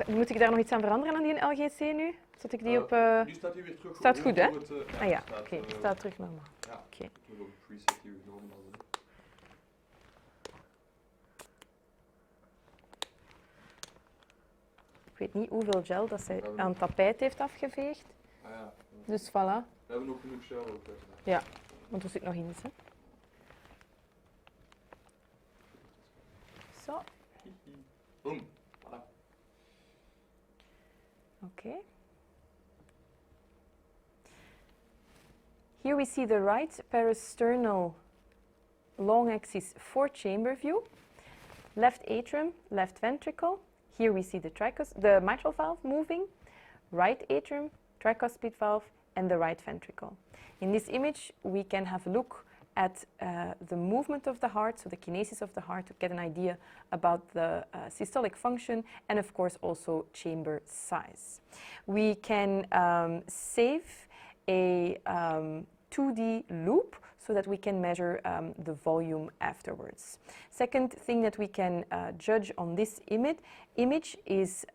Moet ik daar nog iets aan veranderen aan die LGC nu? Zet ik die op... Nu staat hij weer terug. Staat goed, hè? Ah ja, oké. Staat terug normaal. Ja, okay. Ik heb ook een preset hier genomen. Ik weet niet hoeveel gel dat zij aan het tapijt heeft afgeveegd. Ah, ja. Dus voilà. We hebben ook genoeg gel. Ook, ja, want er zit nog iets, hè. Zo. Boom. Voilà. Okay. Here we see the right parasternal long axis 4-chamber view, left atrium, left ventricle. Here we see the mitral valve moving, right atrium, tricuspid valve, and the right ventricle. In this image, we can have a look at the movement of the heart, so the kinesis of the heart, to get an idea about the systolic function, and of course also chamber size. We can save a 2D loop so that we can measure the volume afterwards. Second thing that we can judge on this image is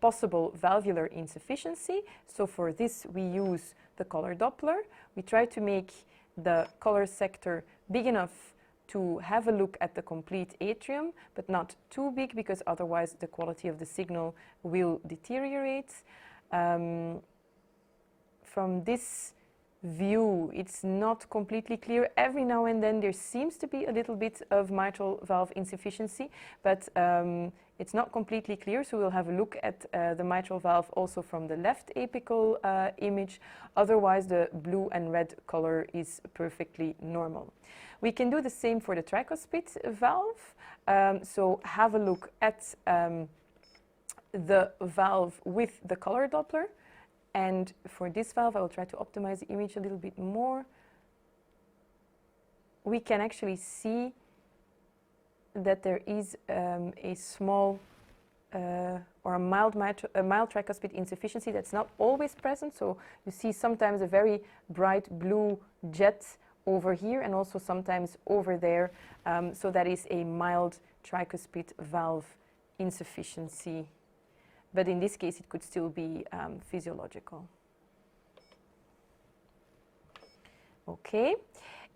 possible valvular insufficiency. So for this we use the color Doppler. We try to make the color sector big enough to have a look at the complete atrium, but not too big, because otherwise the quality of the signal will deteriorate. From this view, it's not completely clear. Every now and then there seems to be a little bit of mitral valve insufficiency, but it's not completely clear, so we'll have a look at the mitral valve also from the left apical image. Otherwise, the blue and red color is perfectly normal. We can do the same for the tricuspid valve. So have a look at the valve with the color Doppler. And for this valve, I will try to optimize the image a little bit more. We can actually see that there is a small or a mild tricuspid insufficiency that's not always present. So you see sometimes a very bright blue jet over here and also sometimes over there. So that is a mild tricuspid valve insufficiency. But in this case, it could still be physiological. Okay.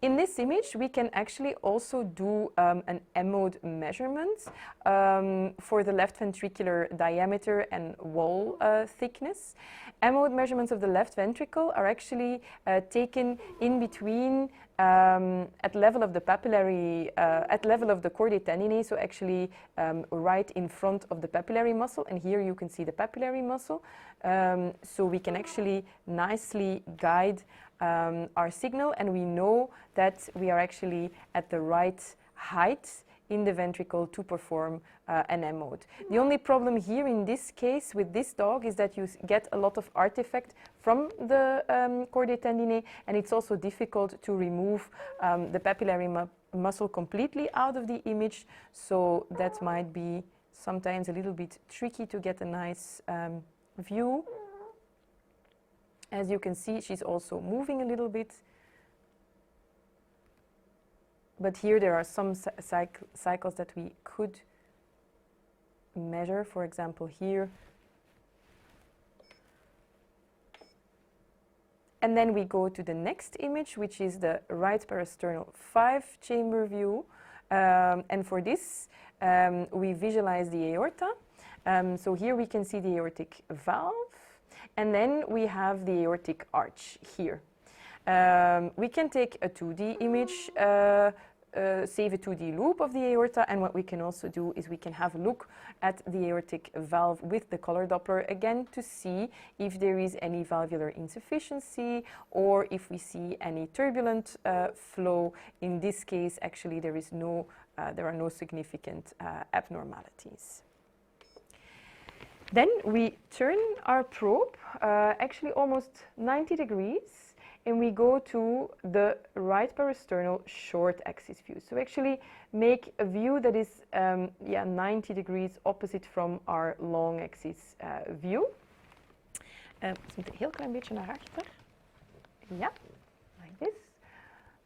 In this image, we can actually also do an M-mode measurement for the left ventricular diameter and wall thickness. M-mode measurements of the left ventricle are actually taken in between at level of the papillary, at level of the chordae tendineae, so actually right in front of the papillary muscle. And here you can see the papillary muscle. So we can actually nicely guide our signal, and we know that we are actually at the right height in the ventricle to perform an M-mode. The only problem here in this case with this dog is that you get a lot of artifact from the chordae tendineae, and it's also difficult to remove the papillary muscle completely out of the image, so that might be sometimes a little bit tricky to get a nice view. As you can see, she's also moving a little bit. But here there are some cycles that we could measure. For example, here. And then we go to the next image, which is the right parasternal 5-chamber view. And for this, we visualize the aorta. So here we can see the aortic valve. And then we have the aortic arch here. We can take a 2D image, save a 2D loop of the aorta, and what we can also do is we can have a look at the aortic valve with the color Doppler again to see if there is any valvular insufficiency or if we see any turbulent flow. In this case, actually, there are no significant abnormalities. Then we turn our probe, actually almost 90 degrees, and we go to the right parasternal short axis view. So actually make a view that is 90 degrees opposite from our long axis view. Dus moet een heel klein beetje naar achter. Ja, like this.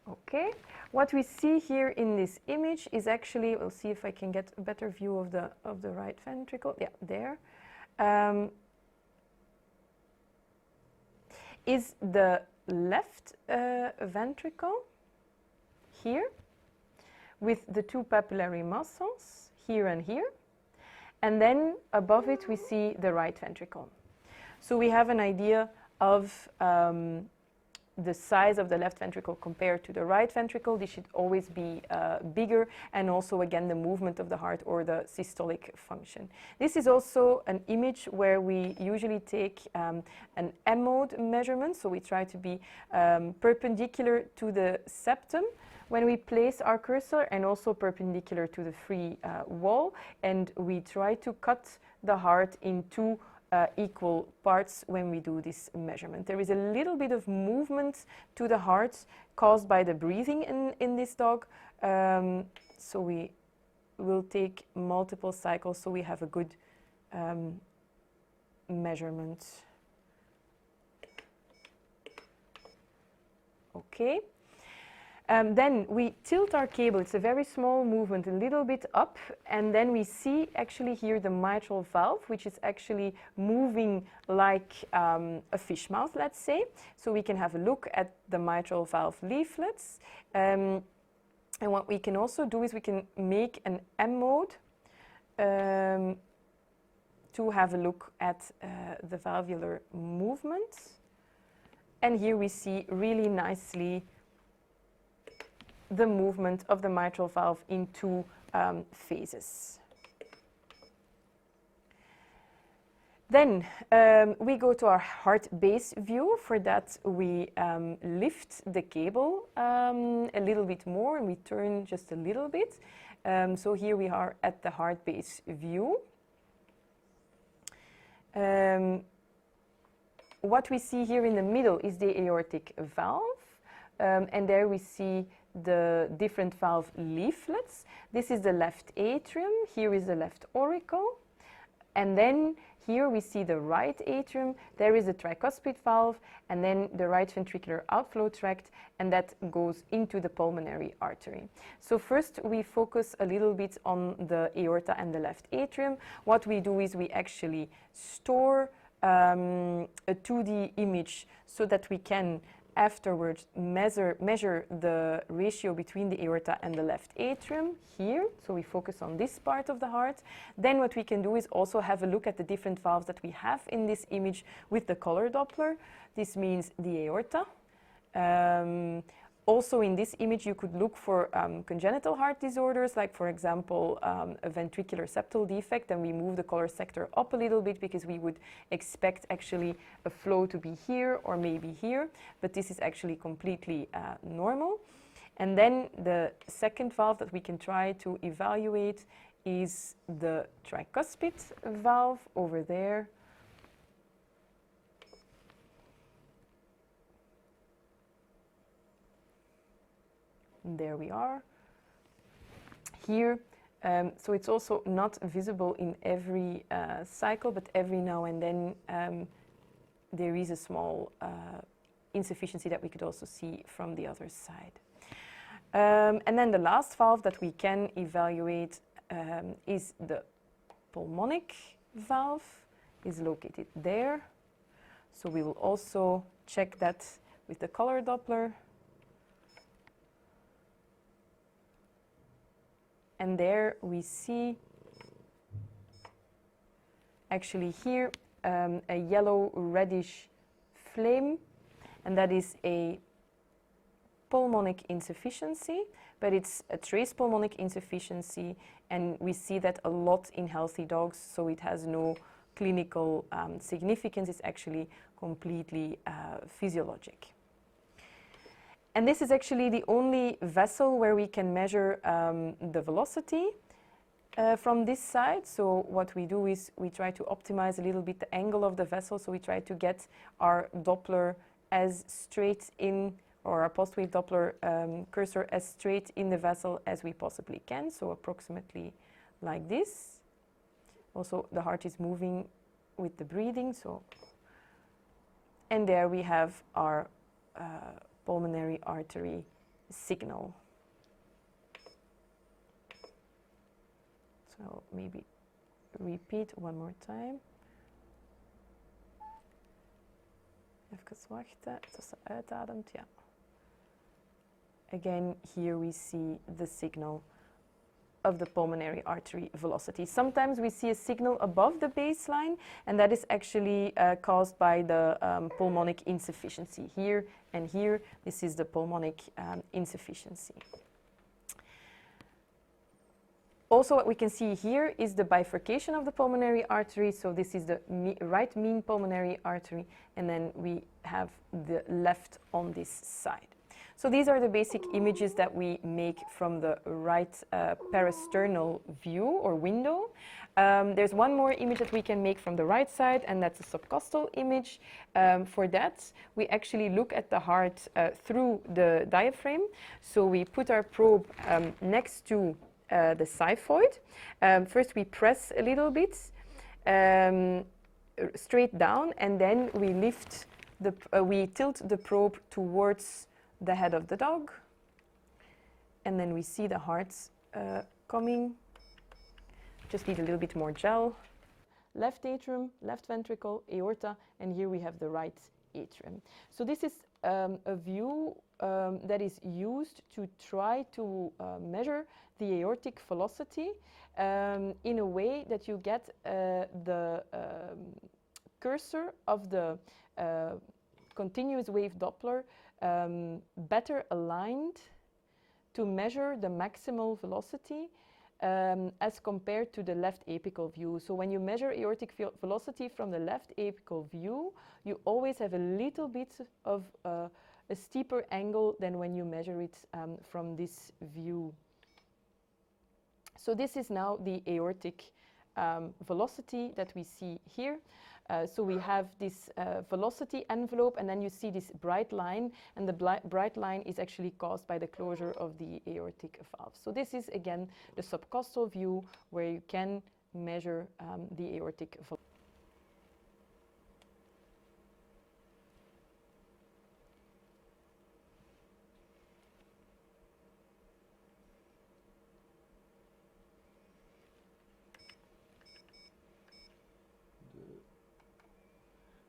Okay, what we see here in this image is actually, we'll see if I can get a better view of the right ventricle. Yeah, there. Is the left ventricle here with the two papillary muscles here and here, and then above it we see the right ventricle. So we have an idea of the size of the left ventricle compared to the right ventricle. This should always be bigger, and also again the movement of the heart or the systolic function. This is also an image where we usually take an M-mode measurement, so we try to be perpendicular to the septum when we place our cursor, and also perpendicular to the free wall, and we try to cut the heart in two equal parts when we do this measurement. There is a little bit of movement to the heart caused by the breathing in this dog, so we will take multiple cycles so we have a good measurement. Okay. Then we tilt our cable. It's a very small movement, a little bit up, and then we see actually here the mitral valve, which is actually moving like a fish mouth, let's say. So we can have a look at the mitral valve leaflets. And what we can also do is we can make an M-mode to have a look at the valvular movement. And here we see really nicely the movement of the mitral valve in two phases. Then we go to our heart base view. For that we lift the cable a little bit more, and we turn just a little bit. So here we are at the heart base view. What we see here in the middle is the aortic valve, and there we see the different valve leaflets. This is the left atrium, here is the left auricle, and then here we see the right atrium, there is the tricuspid valve, and then the right ventricular outflow tract, and that goes into the pulmonary artery. So first we focus a little bit on the aorta and the left atrium. What we do is we actually store a 2D image so that we can afterwards measure the ratio between the aorta and the left atrium here. So we focus on this part of the heart. Then what we can do is also have a look at the different valves that we have in this image with the color Doppler. This means the aorta. Also in this image you could look for congenital heart disorders, like for example a ventricular septal defect, and we move the color sector up a little bit because we would expect actually a flow to be here or maybe here, but this is actually completely normal. And then the second valve that we can try to evaluate is the tricuspid valve over there. There we are. Here, so it's also not visible in every cycle, but every now and then there is a small insufficiency that we could also see from the other side. And then the last valve that we can evaluate is the pulmonic valve, is located there. So we will also check that with the color Doppler. And there we see actually here a yellow reddish flame, and that is a pulmonic insufficiency, but it's a trace pulmonic insufficiency, and we see that a lot in healthy dogs, so it has no clinical significance. It's actually completely physiologic. And this is actually the only vessel where we can measure the velocity from this side. So what we do is we try to optimize a little bit the angle of the vessel. So we try to get our Doppler as straight in, or our post-wave Doppler cursor as straight in the vessel as we possibly can. So approximately like this. Also the heart is moving with the breathing. So, and there we have our pulmonary artery signal. So maybe repeat one more time. Even wachten tot ze uitademt, ja. Again, here we see the signal of the pulmonary artery velocity. Sometimes we see a signal above the baseline, and that is actually caused by the pulmonic insufficiency. Here and here, this is the pulmonic insufficiency. Also, what we can see here is the bifurcation of the pulmonary artery. So this is the right mean pulmonary artery, and then we have the left on this side. So these are the basic images that we make from the right parasternal view or window. There's one more image that we can make from the right side, and that's a subcostal image. For that, we actually look at the heart through the diaphragm. So we put our probe next to the xiphoid. First we press a little bit straight down, and then we lift we tilt the probe towards the head of the dog, and then we see the heart coming. Just need a little bit more gel. Left atrium, left ventricle, aorta, and here we have the right atrium. So this is a view that is used to try to measure the aortic velocity in a way that you get the cursor of the continuous wave Doppler better aligned to measure the maximal velocity as compared to the left apical view. So when you measure aortic velocity from the left apical view, you always have a little bit of a steeper angle than when you measure it from this view. So this is now the aortic velocity that we see here. So we have this velocity envelope, and then you see this bright line, and the bright line is actually caused by the closure of the aortic valve. So this is again the subcostal view where you can measure the aortic velocity.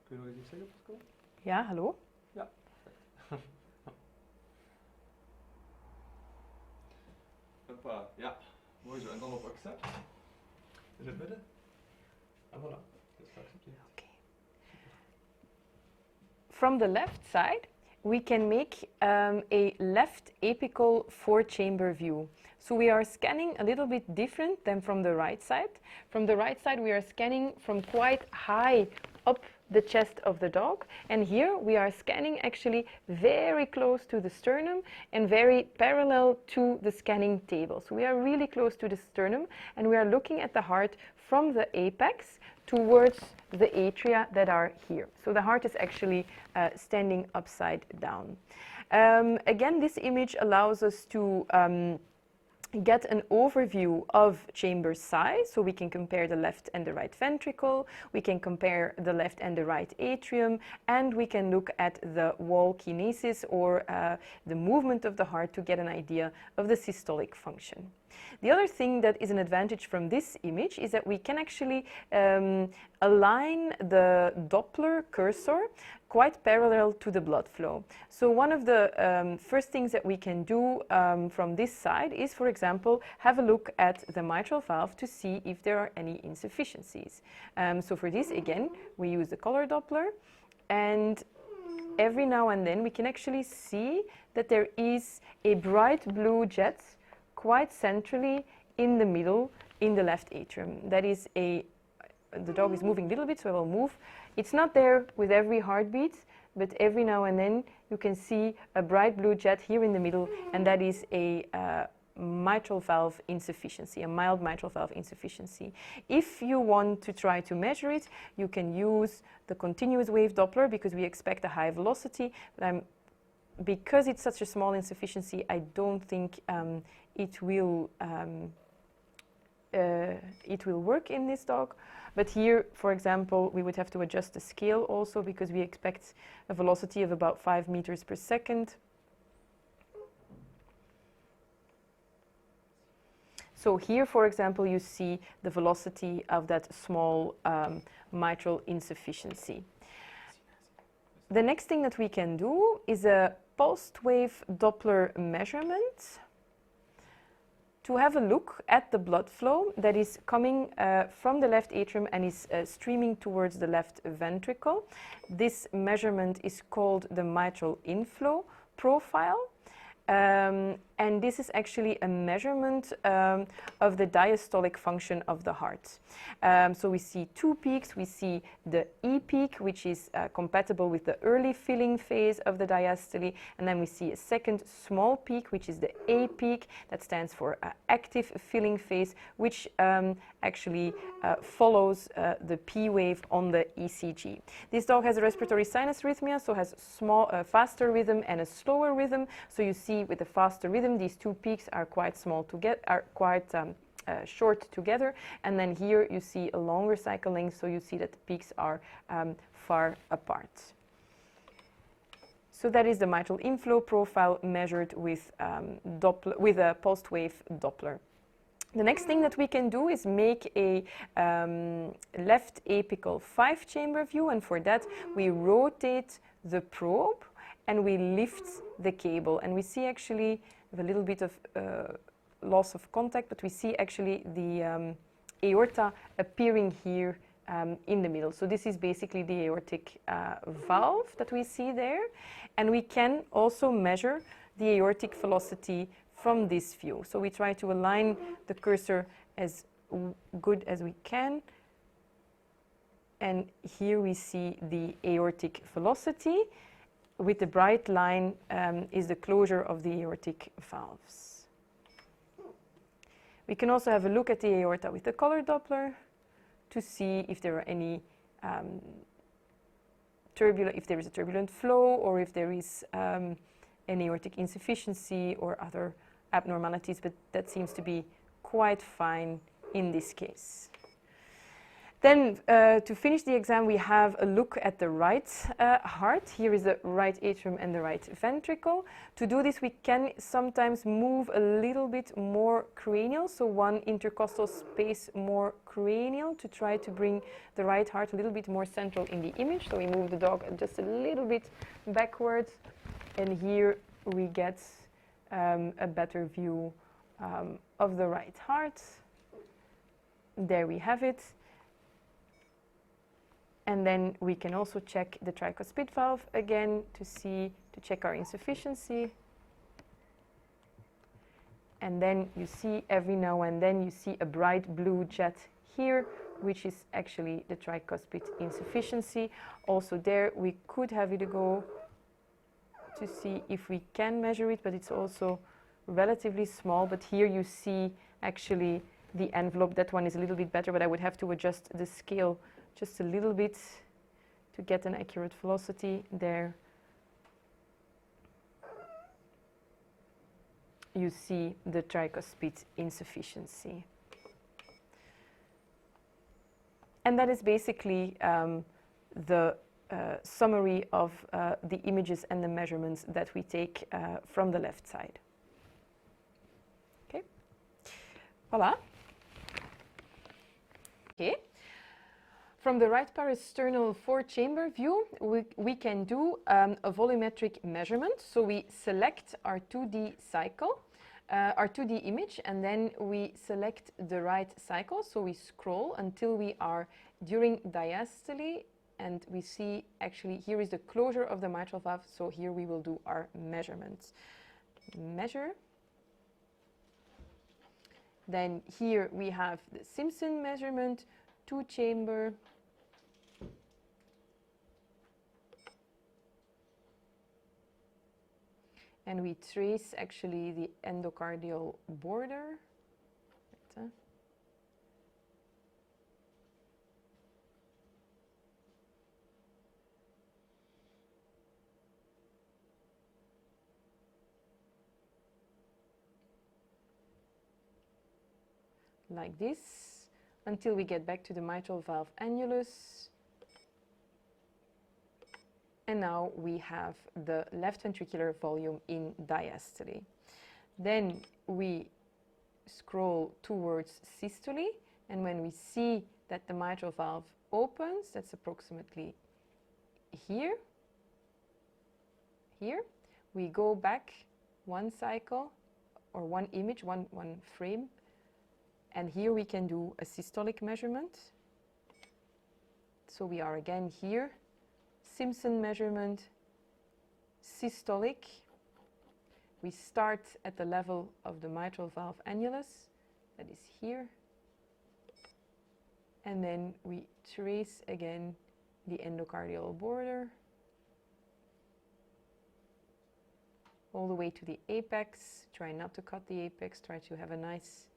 Kun je nog eens iets zeggen, Pascale? Ja, hallo? Ja. Hoppa, ja. Mooi zo. En dan op accept. In het midden. En voilà. Dat is geaccepteerd. Okay. From the left side, we can make a left apical four-chamber view. So we are scanning a little bit different than from the right side. From the right side, we are scanning from quite high up the chest of the dog, and here we are scanning actually very close to the sternum and very parallel to the scanning table. So we are really close to the sternum, and we are looking at the heart from the apex towards the atria that are here. So the heart is actually standing upside down. Again, this image allows us to get an overview of chamber size, so we can compare the left and the right ventricle, we can compare the left and the right atrium, and we can look at the wall kinesis or the movement of the heart to get an idea of the systolic function. The other thing that is an advantage from this image is that we can actually align the Doppler cursor quite parallel to the blood flow. So one of the first things that we can do from this side is, for example, have a look at the mitral valve to see if there are any insufficiencies. So for this, again, we use the color Doppler, and every now and then we can actually see that there is a bright blue jet quite centrally in the middle in the left atrium. That is the dog is moving a little bit, so I will move. It's not there with every heartbeat, but every now and then you can see a bright blue jet here in the middle, and that is a mitral valve insufficiency, a mild mitral valve insufficiency. If you want to try to measure it, you can use the continuous wave Doppler because we expect a high velocity. Because it's such a small insufficiency, I don't think it will work in this dog. But here, for example, we would have to adjust the scale also because we expect a velocity of about 5 meters per second. So here, for example, you see the velocity of that small mitral insufficiency. The next thing that we can do is a pulsed wave Doppler measurement to have a look at the blood flow that is coming from the left atrium and is streaming towards the left ventricle. This measurement is called the mitral inflow profile. And this is actually a measurement of the diastolic function of the heart. So we see two peaks. We see the E peak, which is compatible with the early filling phase of the diastole. And then we see a second small peak, which is the A peak. That stands for active filling phase, which actually follows the P wave on the ECG. This dog has a respiratory sinus arrhythmia, so has faster rhythm and a slower rhythm. So you see with the faster rhythm, these two peaks are quite small short together, and then here you see a longer cycle length, so you see that the peaks are far apart. So that is the mitral inflow profile measured with a pulsed wave Doppler. The next thing that we can do is make a left apical 5-chamber view, and for that we rotate the probe and we lift the cable, and we see actually a little bit of loss of contact, but we see actually the aorta appearing here in the middle. So this is basically the aortic valve that we see there, and we can also measure the aortic velocity from this view. So we try to align the cursor as good as we can, and here we see the aortic velocity. With the bright line is the closure of the aortic valves. We can also have a look at the aorta with the color Doppler to see if there are any if there is a turbulent flow, or if there is an aortic insufficiency or other abnormalities, but that seems to be quite fine in this case. Then, to finish the exam, we have a look at the right heart. Here is the right atrium and the right ventricle. To do this, we can sometimes move a little bit more cranial, so one intercostal space more cranial, to try to bring the right heart a little bit more central in the image. So we move the dog just a little bit backwards, and here we get a better view of the right heart. There we have it. And then we can also check the tricuspid valve again to check our insufficiency. And then you see every now and then you see a bright blue jet here, which is actually the tricuspid insufficiency. Also there we could have it go to see if we can measure it, but it's also relatively small. But here you see actually the envelope. That one is a little bit better, but I would have to adjust the scale just a little bit to get an accurate velocity there. You see the tricuspid insufficiency. And that is basically the summary of the images and the measurements that we take from the left side. Okay, voila. Okay. From the right parasternal 4-chamber view, we can do a volumetric measurement. So we select our 2D cycle, our 2D image, and then we select the right cycle. So we scroll until we are during diastole, and we see actually here is the closure of the mitral valve. So here we will do our measurements. Measure. Then here we have the Simpson measurement, 2-chamber. And we trace actually the endocardial border. Like this, until we get back to the mitral valve annulus. And now we have the left ventricular volume in diastole. Then we scroll towards systole, and when we see that the mitral valve opens, that's approximately here, we go back one cycle, or one image, one frame, and here we can do a systolic measurement. So we are again here, Simpson measurement, systolic. We start at the level of the mitral valve annulus, that is here, and then we trace again the endocardial border all the way to the apex. Try not to cut the apex, try to have a nice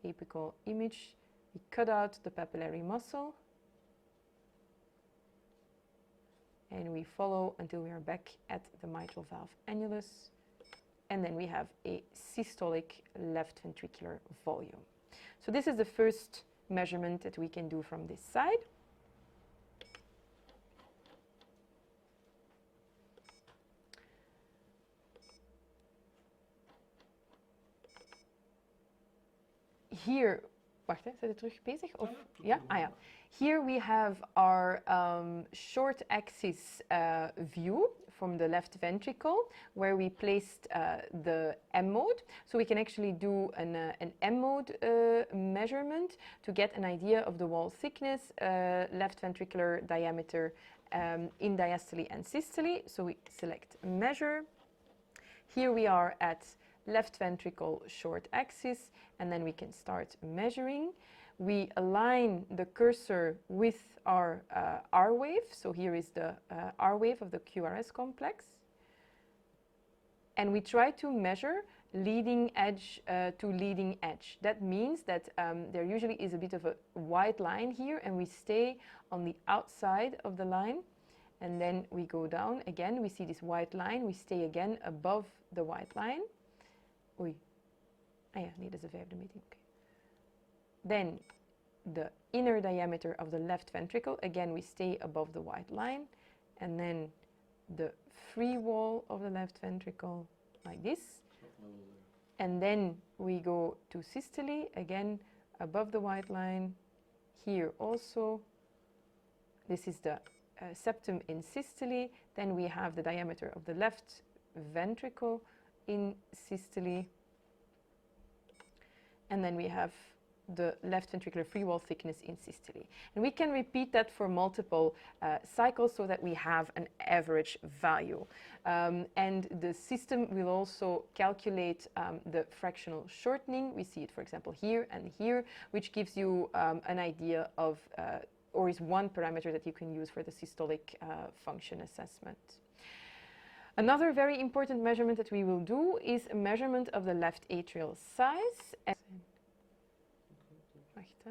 apical image. We cut out the papillary muscle and we follow until we are back at the mitral valve annulus, and then we have a systolic left ventricular volume. So this is the first measurement that we can do from this side. Here, wacht, hè, zit het terug bezig? Of, ja? Ah ja. Here we have our short axis view from the left ventricle, where we placed the M mode. So we can actually do an M mode measurement to get an idea of the wall thickness, left ventricular diameter in diastole and systole. So we select measure. Here we are at left ventricle short axis, and then we can start measuring. We align the cursor with our R wave. So here is the R wave of the QRS complex. And we try to measure leading edge to leading edge. That means that there usually is a bit of a white line here, and we stay on the outside of the line. And then we go down again. We see this white line. We stay again above the white line. Oei. Ah ja, nee, dat is de vijfde meting. Okay. Then the inner diameter of the left ventricle. Again, we stay above the white line. And then the free wall of the left ventricle, like this. And then we go to systole, again, above the white line. Here also. This is the septum in systole. Then we have the diameter of the left ventricle in systole, and then we have the left ventricular free wall thickness in systole. And we can repeat that for multiple cycles so that we have an average value. And the system will also calculate the fractional shortening. We see it, for example, here and here, which gives you an idea of, or is one parameter that you can use for the systolic function assessment. Another very important measurement that we will do is a measurement of the left atrial size. Wacht, hè.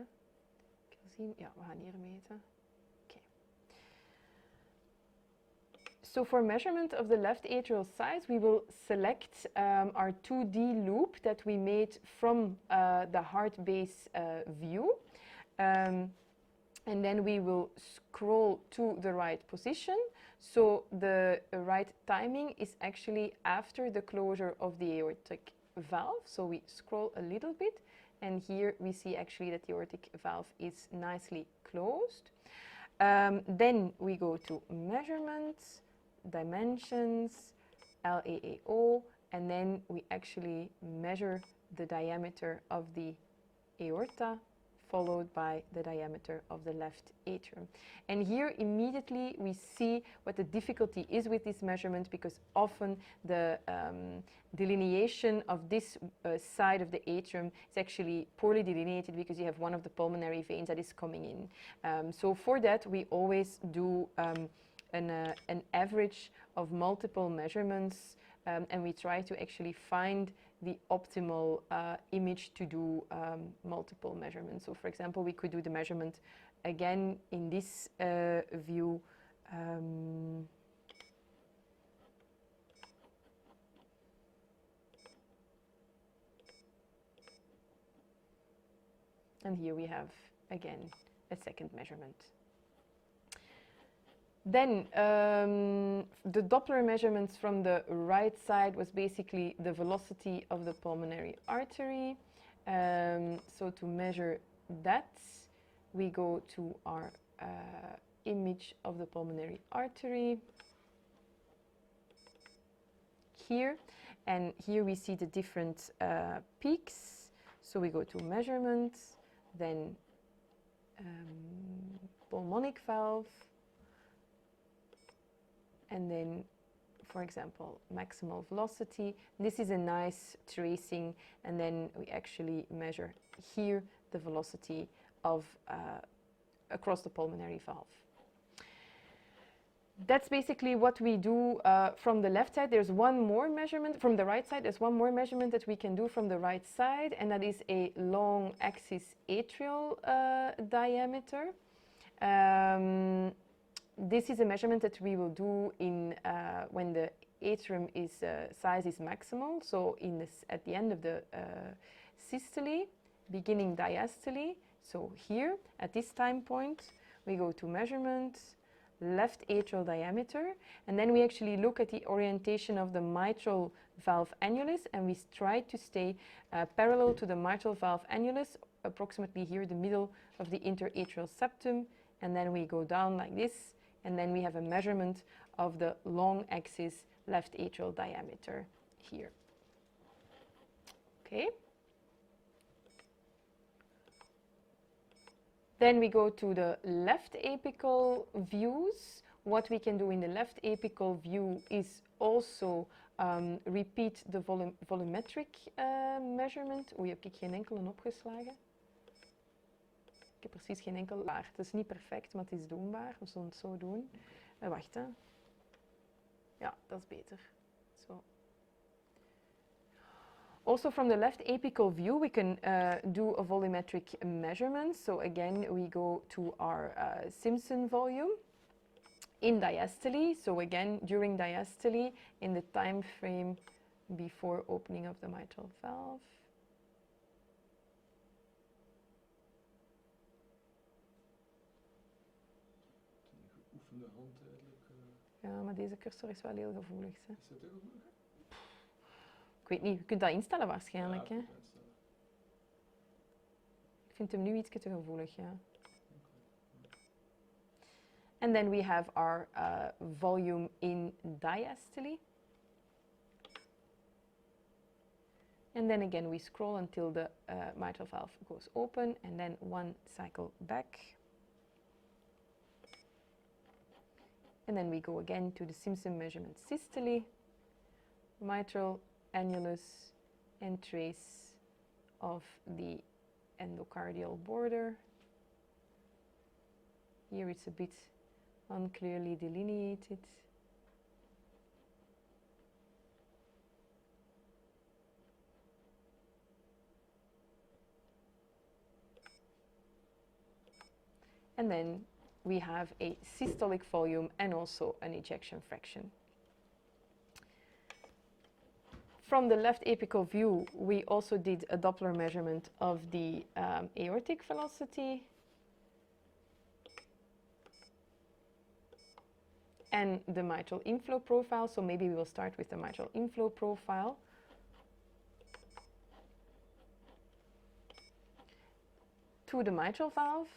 Ik wil zien. Ja, we gaan hier meten. Okay. So for measurement of the left atrial size, we will select our 2D loop that we made from the heart base view. And then we will scroll to the right position. So the right timing is actually after the closure of the aortic valve. So we scroll a little bit, and here we see actually that the aortic valve is nicely closed. Then we go to measurements, dimensions, LAAO, and then we actually measure the diameter of the aorta, followed by the diameter of the left atrium. And here immediately we see what the difficulty is with this measurement, because often the delineation of this side of the atrium is actually poorly delineated because you have one of the pulmonary veins that is coming in. So for that we always do an average of multiple measurements, and we try to actually find the optimal image to do multiple measurements. So for example, we could do the measurement again in this view. And here we have again a second measurement. Then the Doppler measurements from the right side was basically the velocity of the pulmonary artery. So to measure that, we go to our image of the pulmonary artery here, and here we see the different peaks. So we go to measurement, then Pulmonic Valve, and then, for example, maximal velocity. This is a nice tracing, and then we actually measure here the velocity of across the pulmonary valve. That's basically what we do from the left side. There's one more measurement from the right side. There's one more measurement that we can do from the right side, and that is a long axis atrial diameter. This is a measurement that we will do in when the atrium is size is maximal. So in this, at the end of the systole, beginning diastole. So here at this time point, we go to measurement, left atrial diameter, and then we actually look at the orientation of the mitral valve annulus, and we try to stay parallel to the mitral valve annulus, approximately here the middle of the interatrial septum, and then we go down like this, and then we have a measurement of the long axis left atrial diameter here. Okay. Then we go to the left apical views. What we can do in the left apical view is also repeat the volumetric measurement. Oei, heb ik geen enkele opgeslagen? Ik heb precies geen enkel waar. Het is niet perfect, maar het is doenbaar. We zullen het zo doen. Wacht, hè. Ja, dat is beter. Zo. Also from the left apical view, we can do a volumetric measurement. So again, we go to our Simpson volume in diastole. So again, during diastole, in the time frame before opening of the mitral valve. Geoefende hand eigenlijk. Ja, maar deze cursor is wel heel gevoelig. Hè. Is dat heel gevoelig? Ik weet niet, je kunt dat instellen waarschijnlijk. Ja, Hè? Ik vind hem nu iets te gevoelig, ja. And then we have our volume in diastole. And then again we scroll until the mitral valve goes open, and then one cycle back. And then we go again to the Simpson measurement systole, mitral annulus, and trace of the endocardial border. Here it's a bit unclearly delineated. And then we have a systolic volume and also an ejection fraction. From the left apical view, we also did a Doppler measurement of the aortic velocity and the mitral inflow profile. So maybe we will start with the mitral inflow profile. To the mitral valve,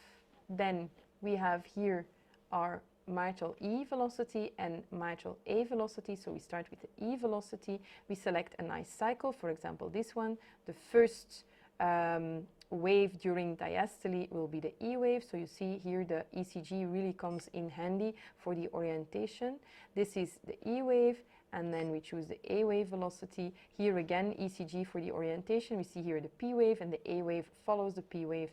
then we have here our mitral E velocity and mitral A velocity. So we start with the E velocity. We select a nice cycle, for example this one. The first wave during diastole will be the E wave. So you see here the ECG really comes in handy for the orientation. This is the E wave, and then we choose the A wave velocity. Here again, ECG for the orientation. We see here the P wave, and the A wave follows the P wave.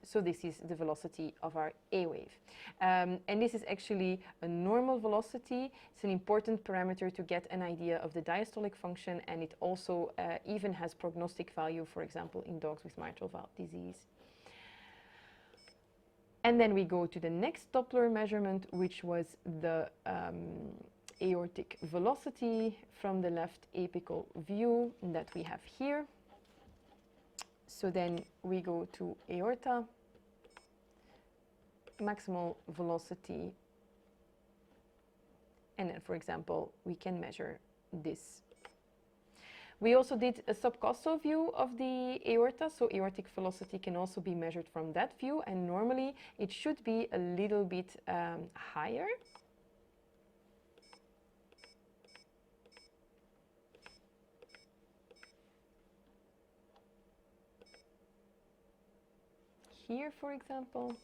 So this is the velocity of our A wave. And this is actually a normal velocity. It's an important parameter to get an idea of the diastolic function, and it also even has prognostic value, for example, in dogs with mitral valve disease. And then we go to the next Doppler measurement, which was the aortic velocity from the left apical view that we have here. So then we go to aorta, maximal velocity, and then, for example, we can measure this. We also did a subcostal view of the aorta, so aortic velocity can also be measured from that view, and normally it should be a little bit higher. Here, for example.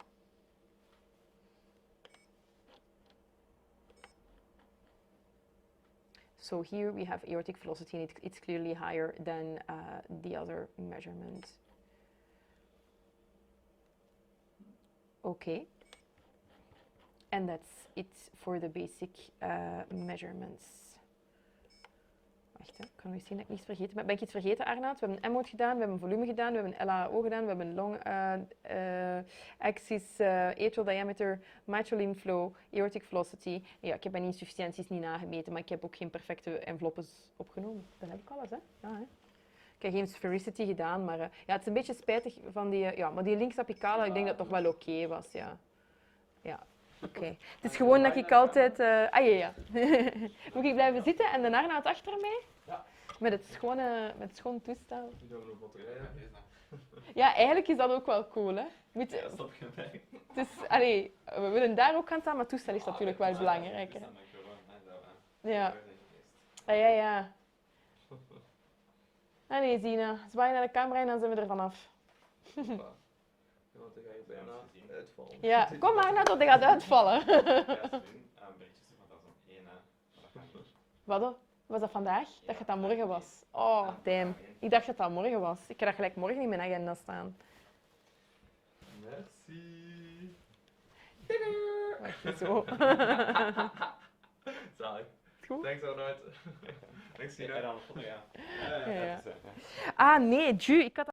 So here we have aortic velocity, and it's clearly higher than the other measurement. Okay. And that's it for the basic measurements. Wacht, hè. Ik kan nu zien dat ik niets vergeten ben. Ben ik iets vergeten, Arnaud? We hebben een M-mode gedaan, we hebben een volume gedaan, we hebben een LAO gedaan, we hebben een long axis, atrial diameter, mitral inflow, aortic velocity. Ja, ik heb mijn insufficiënties niet nagemeten, maar ik heb ook geen perfecte enveloppes opgenomen. Dan heb ik alles, hè? Ja, hè? Ik heb geen sphericity gedaan, maar ja, het is een beetje spijtig van die... ja, maar die linksapicale, ik denk dat het toch wel oké was, ja. Ja. Oké. Het is gewoon dat ik altijd... ja. Moet ik blijven zitten en de Arnaud achter mij? Ja. Met het schone toestel. Nu gaan we nog batterijen. Ja, eigenlijk is dat ook wel cool, hè. Ja, stop je bij. Dus, allee, we willen daar ook gaan staan, maar het toestel is natuurlijk wel belangrijker. Ja. Ja. Allee, Zina, zwaai naar de camera en dan zijn we er vanaf. Want dan ga je bijna uitvallen. Ja, kom maar naar tot hij gaat uitvallen. Wat? Was dat vandaag? Dat het dan morgen was? Oh, damn. Ik dacht dat dat morgen was. Ik heb dat gelijk morgen in mijn agenda staan. Merci. Wacht, zo. Zalig. Goed. Thanks, Arnoud. Thanks, Sina. Ah, nee, Ju, ik had